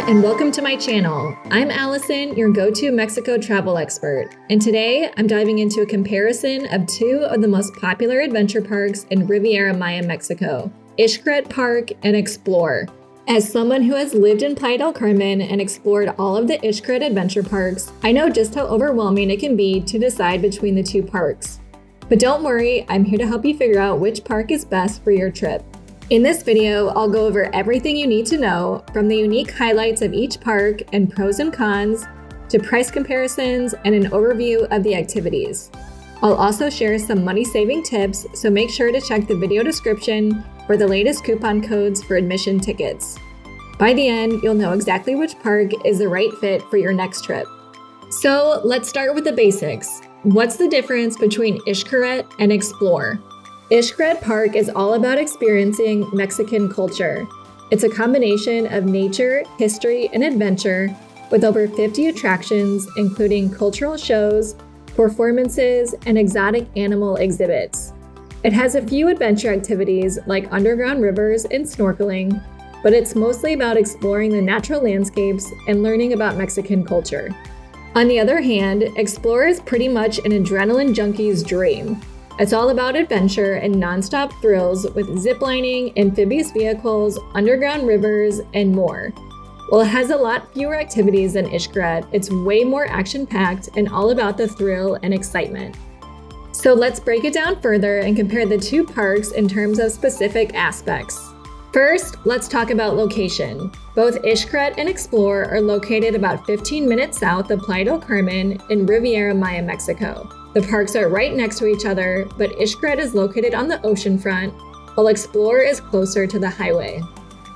and welcome to my channel. I'm Allison, your go-to Mexico travel expert, and today I'm diving into a comparison of two of the most popular adventure parks in Riviera Maya, Mexico, Xcaret Park and Xplor. As someone who has lived in Playa del Carmen and explored all of the Xcaret adventure parks, I know just how overwhelming it can be to decide between the two parks. But don't worry, I'm here to help you figure out which park is best for your trip. In this video, I'll go over everything you need to know, from the unique highlights of each park and pros and cons, to price comparisons and an overview of the activities. I'll also share some money-saving tips, so make sure to check the video description for the latest coupon codes for admission tickets. By the end, you'll know exactly which park is the right fit for your next trip. So let's start with the basics. What's the difference between Xcaret and Xplor? Xcaret Park is all about experiencing Mexican culture. It's a combination of nature, history, and adventure, with over 50 attractions, including cultural shows, performances, and exotic animal exhibits. It has a few adventure activities like underground rivers and snorkeling, but it's mostly about exploring the natural landscapes and learning about Mexican culture. On the other hand, Xplor is pretty much an adrenaline junkie's dream. It's all about adventure and nonstop thrills with ziplining, amphibious vehicles, underground rivers, and more. While it has a lot fewer activities than Xcaret, it's way more action-packed and all about the thrill and excitement. So let's break it down further and compare the two parks in terms of specific aspects. First, let's talk about location. Both Xcaret and Xplor are located about 15 minutes south of Playa del Carmen in Riviera Maya, Mexico. The parks are right next to each other, but Xcaret is located on the ocean front, while Xplor is closer to the highway.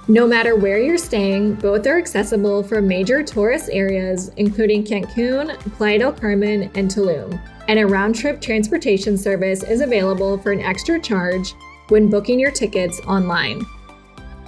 No matter where you're staying, both are accessible from major tourist areas, including Cancun, Playa del Carmen, and Tulum, and a round-trip transportation service is available for an extra charge when booking your tickets online.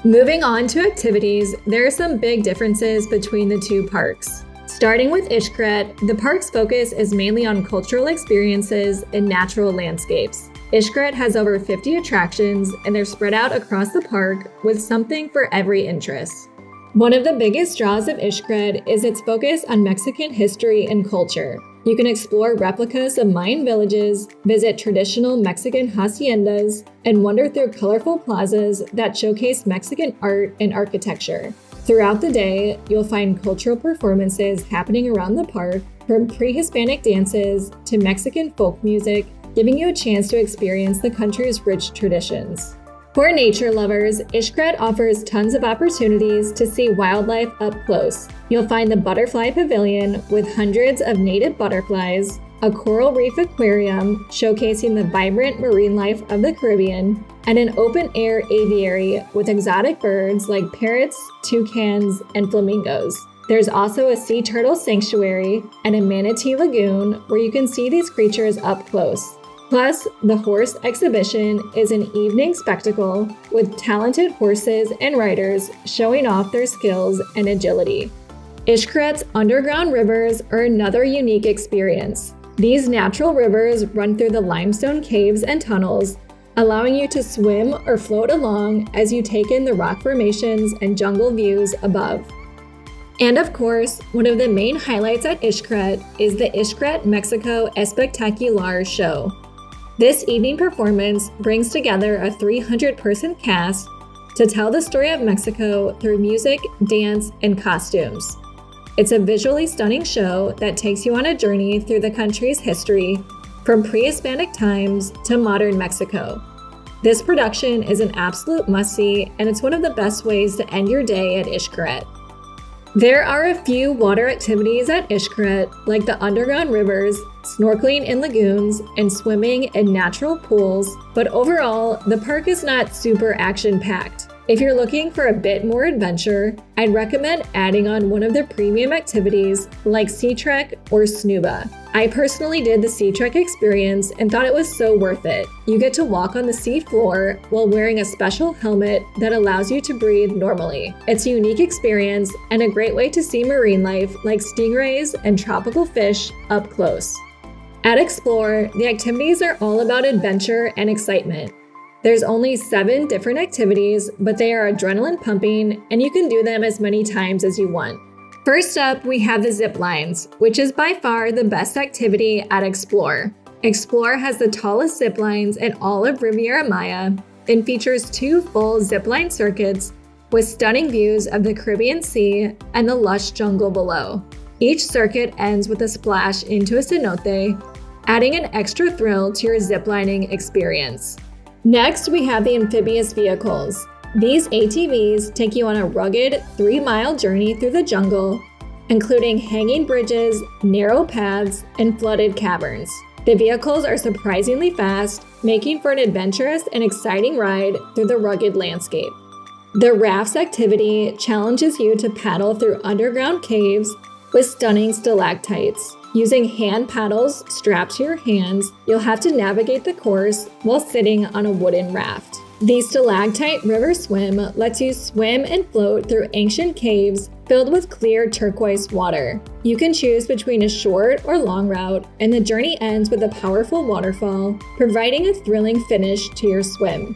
Moving on to activities, there are some big differences between the two parks. Starting with Xcaret, the park's focus is mainly on cultural experiences and natural landscapes. Xcaret has over 50 attractions, and they're spread out across the park with something for every interest. One of the biggest draws of Xcaret is its focus on Mexican history and culture. You can explore replicas of Mayan villages, visit traditional Mexican haciendas, and wander through colorful plazas that showcase Mexican art and architecture. Throughout the day, you'll find cultural performances happening around the park, from pre-Hispanic dances to Mexican folk music, giving you a chance to experience the country's rich traditions. For nature lovers, Xcaret offers tons of opportunities to see wildlife up close. You'll find the Butterfly Pavilion with hundreds of native butterflies, a coral reef aquarium showcasing the vibrant marine life of the Caribbean, and an open-air aviary with exotic birds like parrots, toucans, and flamingos. There's also a sea turtle sanctuary and a manatee lagoon where you can see these creatures up close. Plus, the horse exhibition is an evening spectacle with talented horses and riders showing off their skills and agility. Xcaret's underground rivers are another unique experience. These natural rivers run through the limestone caves and tunnels, allowing you to swim or float along as you take in the rock formations and jungle views above. And of course, one of the main highlights at Xcaret is the Xcaret Mexico Espectacular show. This evening performance brings together a 300-person cast to tell the story of Mexico through music, dance, and costumes. It's a visually stunning show that takes you on a journey through the country's history, from pre-Hispanic times to modern Mexico. This production is an absolute must-see, and it's one of the best ways to end your day at Xcaret. There are a few water activities at Xcaret, like the underground rivers, snorkeling in lagoons, and swimming in natural pools, but overall, the park is not super action-packed. If you're looking for a bit more adventure, I'd recommend adding on one of the premium activities like Sea Trek or Snuba. I personally did the Sea Trek experience and thought it was so worth it. You get to walk on the sea floor while wearing a special helmet that allows you to breathe normally. It's a unique experience and a great way to see marine life like stingrays and tropical fish up close. At Xplor, the activities are all about adventure and excitement. There's only 7 different activities, but they are adrenaline pumping, and you can do them as many times as you want. First up, we have the zip lines, which is by far the best activity at Xplor. Xplor has the tallest zip lines in all of Riviera Maya and features 2 full zipline circuits with stunning views of the Caribbean Sea and the lush jungle below. Each circuit ends with a splash into a cenote, adding an extra thrill to your ziplining experience. Next, we have the amphibious vehicles. These ATVs take you on a rugged 3-mile journey through the jungle, including hanging bridges, narrow paths, and flooded caverns. The vehicles are surprisingly fast, making for an adventurous and exciting ride through the rugged landscape. The rafts activity challenges you to paddle through underground caves with stunning stalactites. Using hand paddles strapped to your hands, you'll have to navigate the course while sitting on a wooden raft. The stalactite river swim lets you swim and float through ancient caves filled with clear turquoise water. You can choose between a short or long route, and the journey ends with a powerful waterfall, providing a thrilling finish to your swim.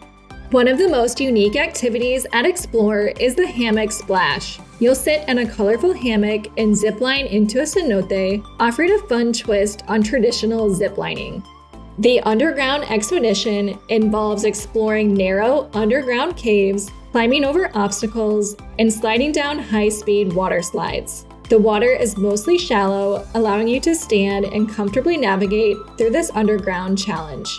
One of the most unique activities at Xplor is the hammock splash. You'll sit in a colorful hammock and zipline into a cenote, offering a fun twist on traditional ziplining. The underground expedition involves exploring narrow underground caves, climbing over obstacles, and sliding down high-speed water slides. The water is mostly shallow, allowing you to stand and comfortably navigate through this underground challenge.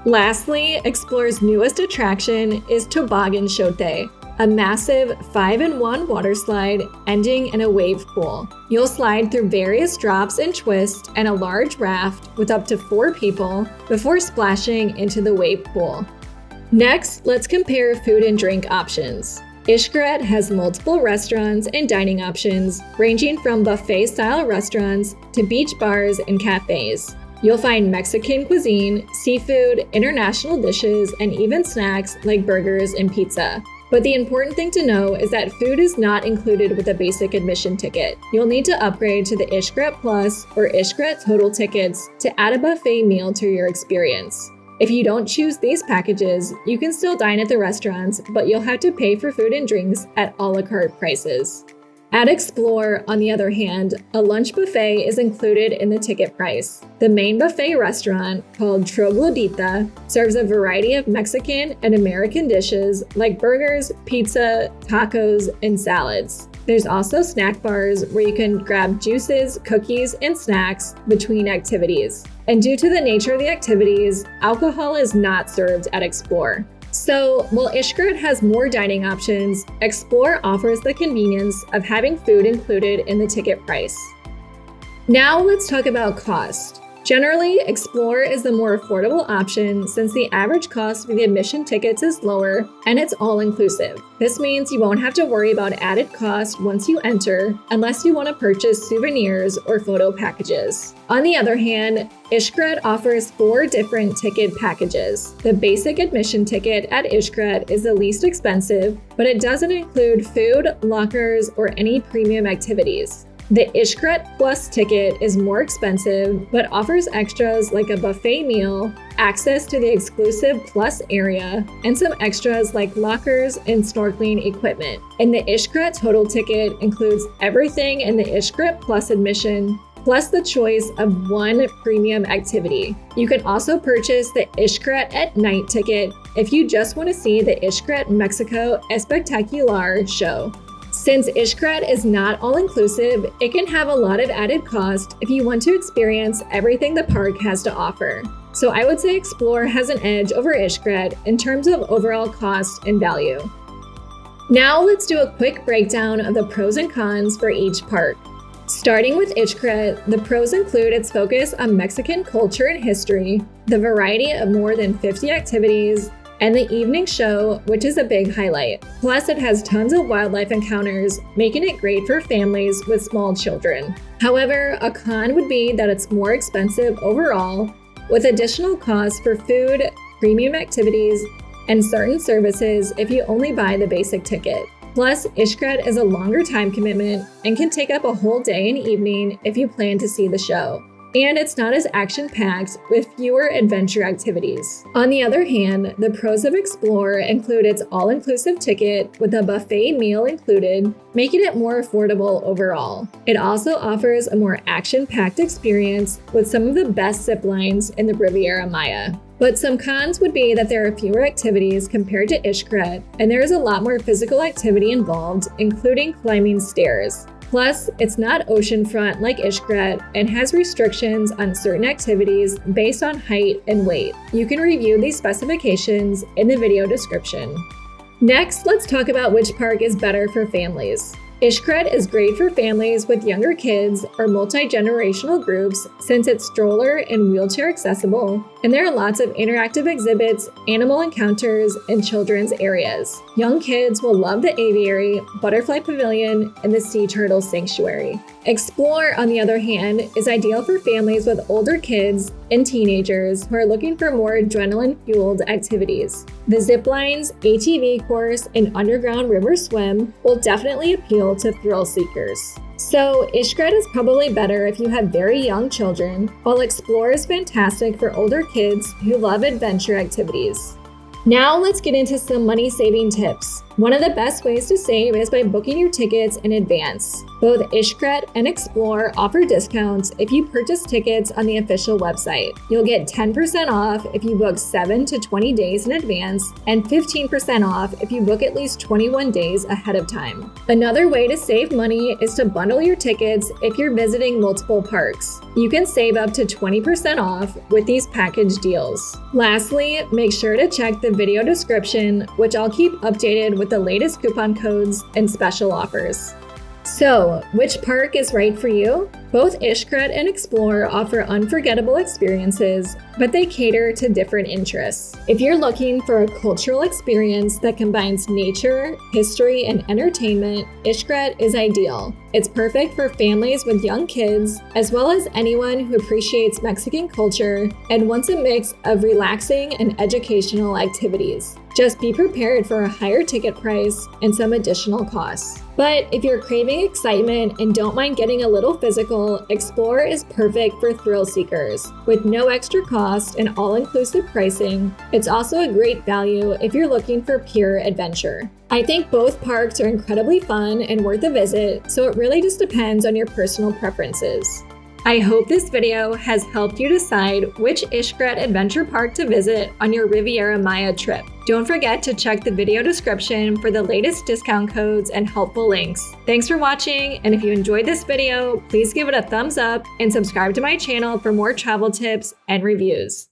Lastly, Xplor's newest attraction is Toboggan Shote, a massive 5-in-1 water slide ending in a wave pool. You'll slide through various drops and twists and a large raft with up to 4 people before splashing into the wave pool. Next, let's compare food and drink options. Xcaret has multiple restaurants and dining options, ranging from buffet-style restaurants to beach bars and cafes. You'll find Mexican cuisine, seafood, international dishes, and even snacks like burgers and pizza. But the important thing to know is that food is not included with a basic admission ticket. You'll need to upgrade to the Xcaret Plus or Xcaret Total tickets to add a buffet meal to your experience. If you don't choose these packages, you can still dine at the restaurants, but you'll have to pay for food and drinks at a la carte prices. At Xplor, on the other hand, a lunch buffet is included in the ticket price. The main buffet restaurant, called Troglodita, serves a variety of Mexican and American dishes like burgers, pizza, tacos, and salads. There's also snack bars where you can grab juices, cookies, and snacks between activities. And due to the nature of the activities, alcohol is not served at Xplor. So, while Xcaret has more dining options, Xplor offers the convenience of having food included in the ticket price. Now let's talk about cost. Generally, Xplor is the more affordable option since the average cost for the admission tickets is lower and it's all-inclusive. This means you won't have to worry about added cost once you enter, unless you want to purchase souvenirs or photo packages. On the other hand, Xcaret offers 4 different ticket packages. The basic admission ticket at Xcaret is the least expensive, but it doesn't include food, lockers, or any premium activities. The Xcaret Plus ticket is more expensive, but offers extras like a buffet meal, access to the exclusive Plus area, and some extras like lockers and snorkeling equipment. And the Xcaret Total ticket includes everything in the Xcaret Plus admission, plus the choice of 1 premium activity. You can also purchase the Xcaret at Night ticket if you just want to see the Xcaret Mexico Espectacular show. Since Xcaret is not all-inclusive, it can have a lot of added cost if you want to experience everything the park has to offer. So I would say Xplor has an edge over Xcaret in terms of overall cost and value. Now let's do a quick breakdown of the pros and cons for each park. Starting with Xcaret, the pros include its focus on Mexican culture and history, the variety of more than 50 activities, and the evening show, which is a big highlight. Plus, it has tons of wildlife encounters, making it great for families with small children. However, a con would be that it's more expensive overall, with additional costs for food, premium activities, and certain services if you only buy the basic ticket. Plus, Xcaret is a longer time commitment and can take up a whole day and evening if you plan to see the show. and it's not as action-packed with fewer adventure activities. On the other hand, the pros of Xplor include its all-inclusive ticket with a buffet meal included, making it more affordable overall. It also offers a more action-packed experience with some of the best zip lines in the Riviera Maya. But some cons would be that there are fewer activities compared to Xcaret, and there is a lot more physical activity involved, including climbing stairs. Plus, it's not oceanfront like Xcaret and has restrictions on certain activities based on height and weight. You can review these specifications in the video description. Next, let's talk about which park is better for families. Xcaret is great for families with younger kids or multi-generational groups since it's stroller and wheelchair accessible, and there are lots of interactive exhibits, animal encounters, and children's areas. Young kids will love the aviary, butterfly pavilion, and the sea turtle sanctuary. Xplor, on the other hand, is ideal for families with older kids and teenagers who are looking for more adrenaline-fueled activities. The zip lines, ATV course, and underground river swim will definitely appeal to thrill seekers. So, Xcaret is probably better if you have very young children, while Xplor is fantastic for older kids who love adventure activities. Now let's get into some money-saving tips. One of the best ways to save is by booking your tickets in advance. Both Xcaret and Xplor offer discounts if you purchase tickets on the official website. You'll get 10% off if you book 7 to 20 days in advance and 15% off if you book at least 21 days ahead of time. Another way to save money is to bundle your tickets if you're visiting multiple parks. You can save up to 20% off with these package deals. Lastly, make sure to check the video description, which I'll keep updated with the latest coupon codes and special offers. So, which park is right for you? Both Xcaret and Xplor offer unforgettable experiences, but they cater to different interests. If you're looking for a cultural experience that combines nature, history, and entertainment, Xcaret is ideal. It's perfect for families with young kids, as well as anyone who appreciates Mexican culture and wants a mix of relaxing and educational activities. Just be prepared for a higher ticket price and some additional costs. But if you're craving excitement and don't mind getting a little physical, Xplor is perfect for thrill seekers. With no extra cost and all-inclusive pricing, it's also a great value if you're looking for pure adventure. I think both parks are incredibly fun and worth a visit, so it really just depends on your personal preferences. I hope this video has helped you decide which Xcaret adventure park to visit on your Riviera Maya trip. Don't forget to check the video description for the latest discount codes and helpful links. Thanks for watching, and if you enjoyed this video, please give it a thumbs up and subscribe to my channel for more travel tips and reviews.